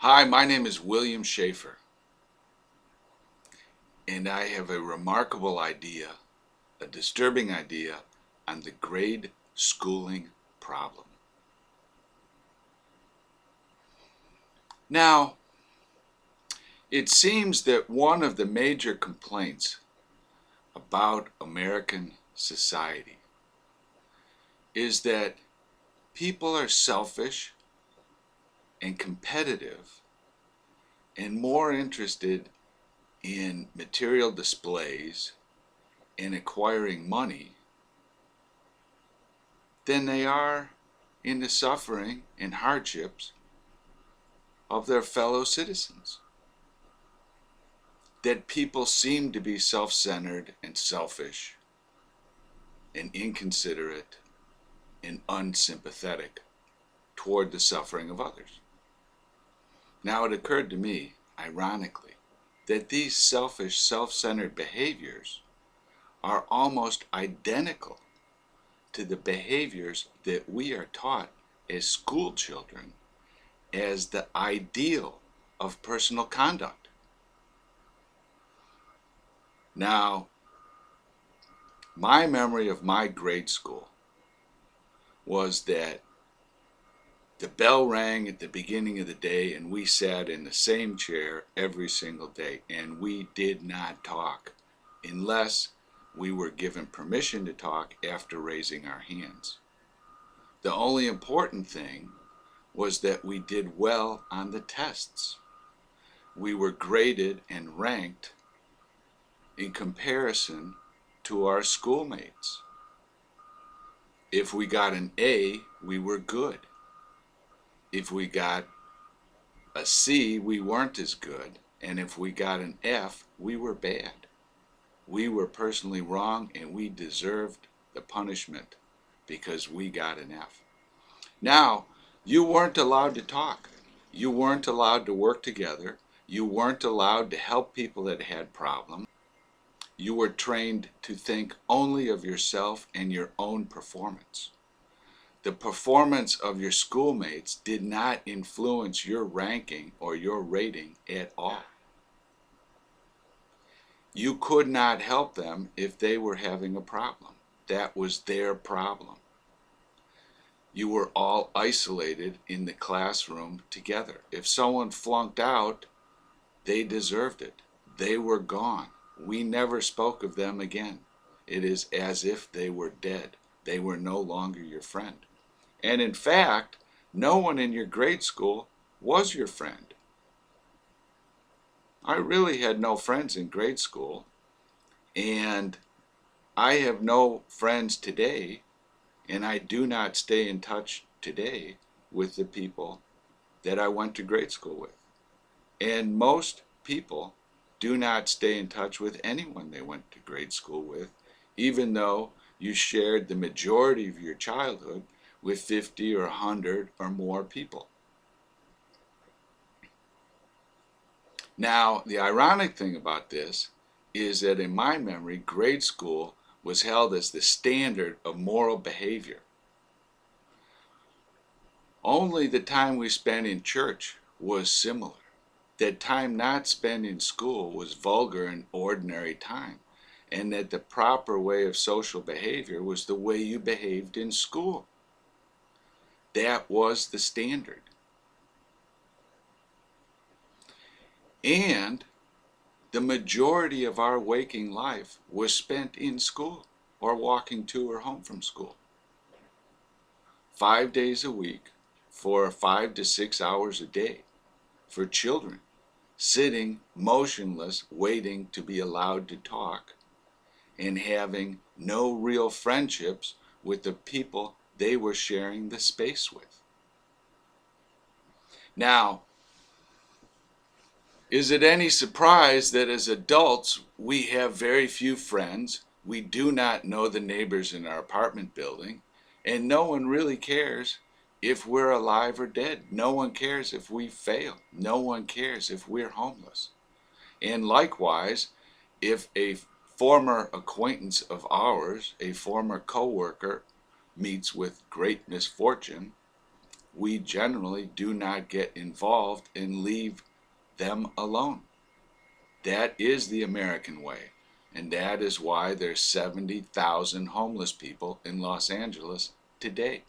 Hi, my name is William Schaeffer, and I have a remarkable idea, a disturbing idea, on the grade schooling problem. Now, it seems that one of the major complaints about American society is that people are selfish and competitive and more interested in material displays and acquiring money than they are in the suffering and hardships of their fellow citizens. That people seem to be self-centered and selfish and inconsiderate and unsympathetic toward the suffering of others. Now it occurred to me, ironically, that these selfish, self-centered behaviors are almost identical to the behaviors that we are taught as school children as the ideal of personal conduct. Now, my memory of my grade school was that the bell rang at the beginning of the day and we sat in the same chair every single day, and we did not talk unless we were given permission to talk after raising our hands. The only important thing was that we did well on the tests. We were graded and ranked in comparison to our schoolmates. If we got an A, we were good. If we got a C, we weren't as good. And if we got an F, we were bad. We were personally wrong, and we deserved the punishment because we got an F. Now, you weren't allowed to talk. You weren't allowed to work together. You weren't allowed to help people that had problems. You were trained to think only of yourself and your own performance. The performance of your schoolmates did not influence your ranking or your rating at all. You could not help them if they were having a problem. That was their problem. You were all isolated in the classroom together. If someone flunked out, they deserved it. They were gone. We never spoke of them again. It is as if they were dead. They were no longer your friend. And in fact, no one in your grade school was your friend. I really had no friends in grade school, and I have no friends today, and I do not stay in touch today with the people that I went to grade school with. And most people do not stay in touch with anyone they went to grade school with, even though you shared the majority of your childhood with 50 or 100 or more people. Now, the ironic thing about this is that in my memory, grade school was held as the standard of moral behavior. Only the time we spent in church was similar. That time not spent in school was vulgar and ordinary time, and that the proper way of social behavior was the way you behaved in school. That was the standard. And the majority of our waking life was spent in school or walking to or home from school. 5 days a week for 5 to 6 hours a day for children, sitting motionless, waiting to be allowed to talk, and having no real friendships with the people they were sharing the space with. Now, is it any surprise that as adults we have very few friends, we do not know the neighbors in our apartment building, and no one really cares if we're alive or dead? No one cares if we fail. No one cares if we're homeless. And likewise, if a former acquaintance of ours, a former coworker, meets with great misfortune, we generally do not get involved and leave them alone. That is the American way, and that is why there's 70,000 homeless people in Los Angeles today.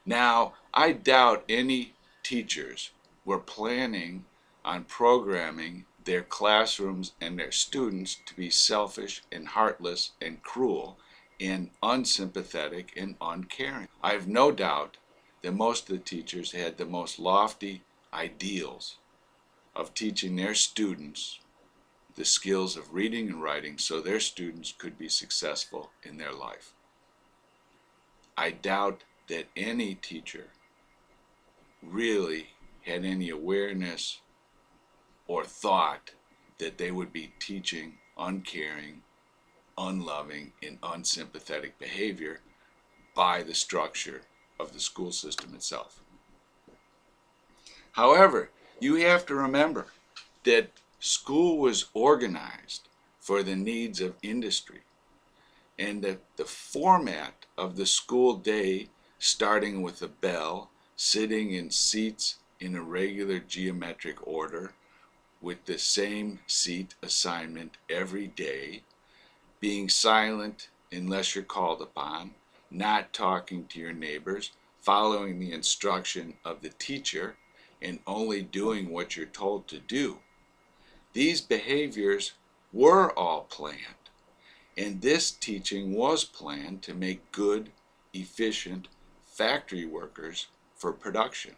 Now, I doubt any teachers were planning on programming their classrooms and their students to be selfish and heartless and cruel and unsympathetic and uncaring. I have no doubt that most of the teachers had the most lofty ideals of teaching their students the skills of reading and writing so their students could be successful in their life. I doubt that any teacher really had any awareness or thought that they would be teaching uncaring, unloving, and unsympathetic behavior by the structure of the school system itself. However, you have to remember that school was organized for the needs of industry, and that the format of the school day, starting with a bell, sitting in seats in a regular geometric order with the same seat assignment every day, being silent unless you're called upon, not talking to your neighbors, following the instruction of the teacher, and only doing what you're told to do. These behaviors were all planned, and this teaching was planned to make good, efficient factory workers for production.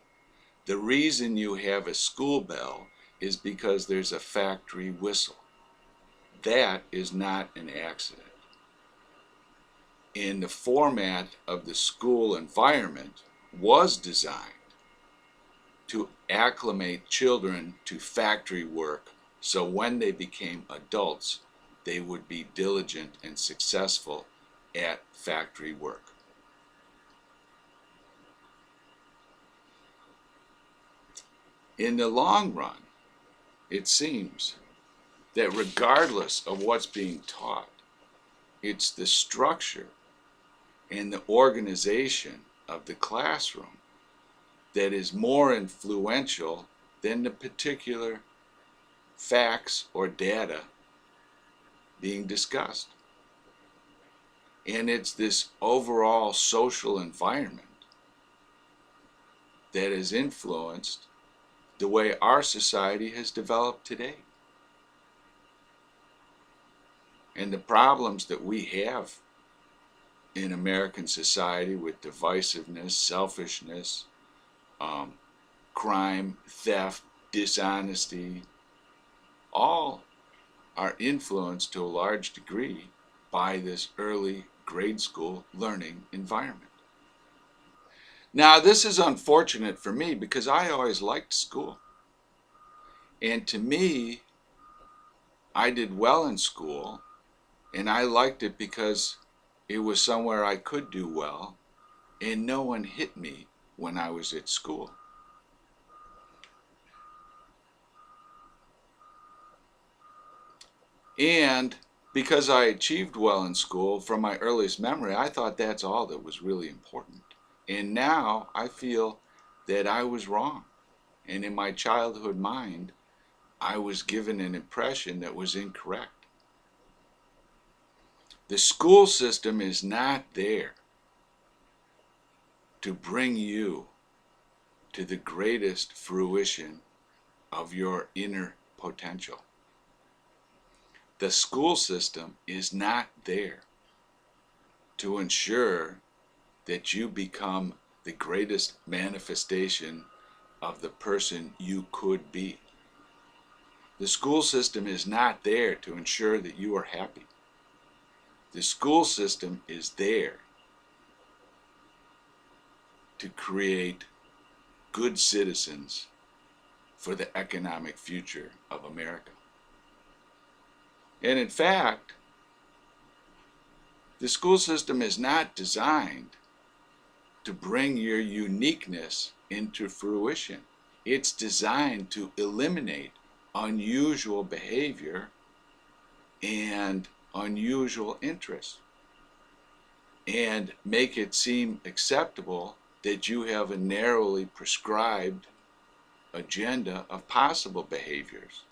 The reason you have a school bell is because there's a factory whistle. That is not an accident. And the format of the school environment was designed to acclimate children to factory work, so when they became adults, they would be diligent and successful at factory work. In the long run, it seems that regardless of what's being taught, it's the structure and the organization of the classroom that is more influential than the particular facts or data being discussed. And it's this overall social environment that has influenced the way our society has developed today. And the problems that we have in American society with divisiveness, selfishness, crime, theft, dishonesty, all are influenced to a large degree by this early grade school learning environment. Now, this is unfortunate for me because I always liked school. And to me, I did well in school, and I liked it because it was somewhere I could do well, and no one hit me when I was at school. And because I achieved well in school from my earliest memory, I thought that's all that was really important. And now I feel that I was wrong. And in my childhood mind, I was given an impression that was incorrect. The school system is not there to bring you to the greatest fruition of your inner potential. The school system is not there to ensure that you become the greatest manifestation of the person you could be. The school system is not there to ensure that you are happy. The school system is there to create good citizens for the economic future of America. And in fact, the school system is not designed to bring your uniqueness into fruition. It's designed to eliminate unusual behavior and unusual interests and make it seem acceptable that you have a narrowly prescribed agenda of possible behaviors.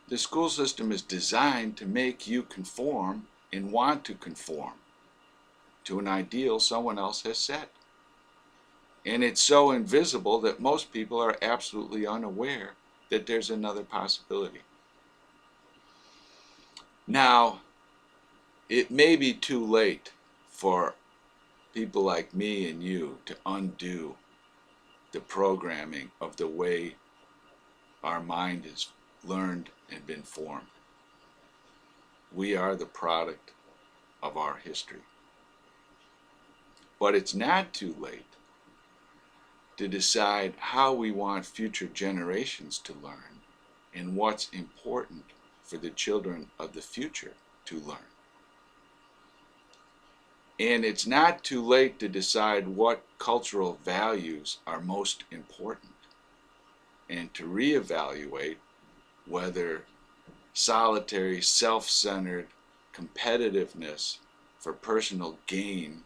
The school system is designed to make you conform and want to conform to an ideal someone else has set. And it's so invisible that most people are absolutely unaware that there's another possibility. Now, it may be too late for people like me and you to undo the programming of the way our mind is learned and been formed. We are the product of our history. But it's not too late to decide how we want future generations to learn and what's important for the children of the future to learn. And it's not too late to decide what cultural values are most important and to reevaluate whether solitary, self-centered competitiveness for personal gain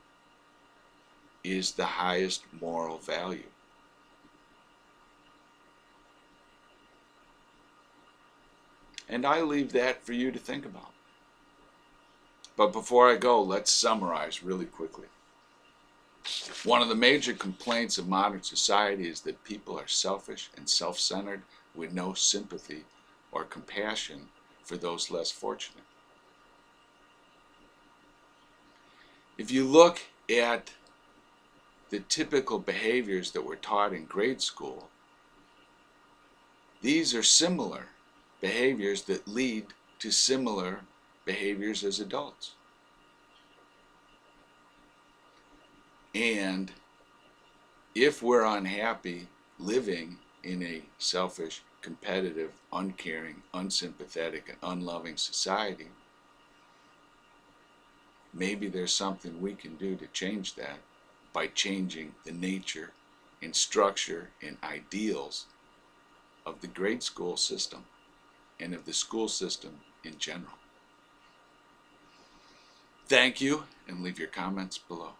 is the highest moral value. And I leave that for you to think about. But before I go, let's summarize really quickly. One of the major complaints of modern society is that people are selfish and self-centered with no sympathy or compassion for those less fortunate. If you look at the typical behaviors that were taught in grade school, these are similar behaviors that lead to similar behaviors as adults. And if we're unhappy living in a selfish, competitive, uncaring, unsympathetic, and unloving society, maybe there's something we can do to change that by changing the nature and structure and ideals of the grade school system and of the school system in general. Thank you, and leave your comments below.